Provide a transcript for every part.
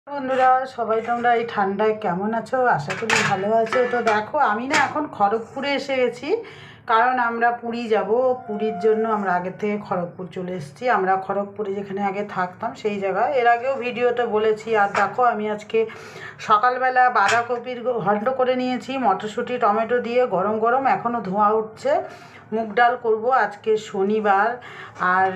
বন্ধুরা সবাই তোমরা এই ঠান্ডায় কেমন আছো? আশা করি ভালো আছো। তো দেখো আমি না এখন খড়গপুরে এসে গেছি, কারণ আমরা পুরী যাব। পুরীর জন্য আমরা আগের থেকে খড়গপুর চলে এসেছি। আমরা খড়গপুরে যেখানে আগে থাকতাম সেই জায়গায় এর আগেও ভিডিওতে বলেছি। আর দেখো আমি আজকে সকালবেলা বাঁধাকপির ঘন্ট করে নিয়েছি, মটরশুঁটি টমেটো দিয়ে গরম গরম, এখনও ধোঁয়া উঠছে। মুগ ডাল করবো আজকে শনিবার, আর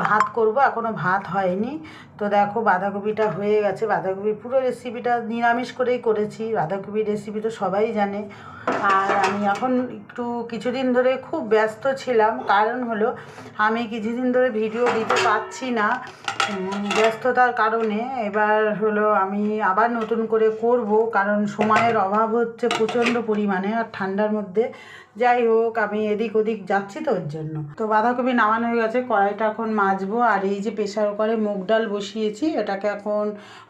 ভাত করব, এখনও ভাত হয়নি। তো দেখো বাঁধাকপিটা হয়ে গেছে। বাঁধাকপির পুরো রেসিপিটা নিরামিষ করেই করেছি, বাঁধাকপির রেসিপি তো সবাই জানে। আর আমি এখন একটু কিছুদিন ধরে খুব ব্যস্ত ছিলাম, কারণ হলো আমি কিছুদিন ধরে ভিডিও দিতে পারছি না ব্যস্ততার কারণে। এবার হলো আমি আবার নতুন করে করব, কারণ সময়ের অভাব হচ্ছে প্রচণ্ড পরিমাণে, আর ঠান্ডার মধ্যে। যাই হোক, আমি এদিক ওদিক যাচ্ছি তো ওর জন্য। তো বাঁধাকপি নামানো হয়ে গেছে, কড়াইটা এখন মাজবো। আর এই যে প্রেসার কুকারে মুগ ডাল বসিয়েছি, এটাকে এখন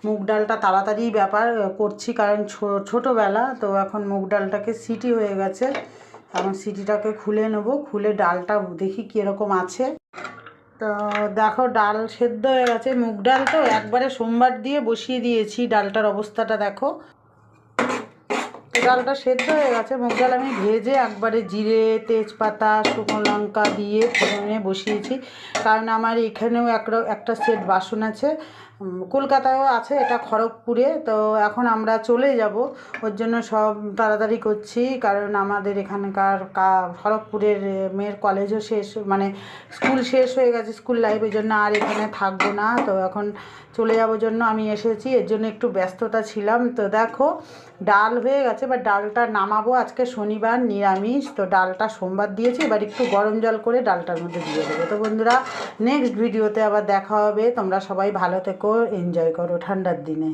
মুগ ডালটা তাড়াতাড়ি ব্যাপার করছি, কারণ ছোটোবেলা তো এখন মুগ ডালটাকে সিটি হয়ে গেছে। এখন সিটিটাকে খুলে নেবো, খুলে ডালটা দেখি কীরকম আছে। তো দেখো ডাল সেদ্ধ হয়ে গেছে। মুগ ডাল তো একবারে সোমবার দিয়ে বসিয়ে দিয়েছি, ডালটার অবস্থাটা দেখো। ডালটা সেদ্ধ হয়ে গেছে। মুগ ডাল আমি ভেজে একবারে জিরে তেজপাতা শুকনো লঙ্কা দিয়ে ফোড়নে বসিয়েছি, কারণ আমার এখানেও একটা সেট বাসন আছে, কলকাতায়ও আছে, এটা খড়গপুরে। তো এখন আমরা চলে যাব, ওর জন্য সব তাড়াতাড়ি করছি, কারণ আমাদের এখানকার খড়গপুরের মেয়ের কলেজও শেষ, মানে স্কুল শেষ হয়ে গেছে, স্কুল লাইফ, ওই জন্য আর এখানে থাকবো না। তো এখন চলে যাবোর জন্য আমি এসেছি, এর জন্য একটু ব্যস্ততা ছিলাম। তো দেখো ডাল হয়ে গেছে, এবার ডালটা নামাবো। আজকে শনিবার নিরামিষ, তো ডালটা সোমবার দিয়েছি, এবার একটু গরম জল করে ডালটার মধ্যে দিয়ে দেবো। তো বন্ধুরা নেক্সট ভিডিওতে আবার দেখা হবে। তোমরা সবাই ভালো থেকো, এনজয় করো ঠান্ডার দিনে।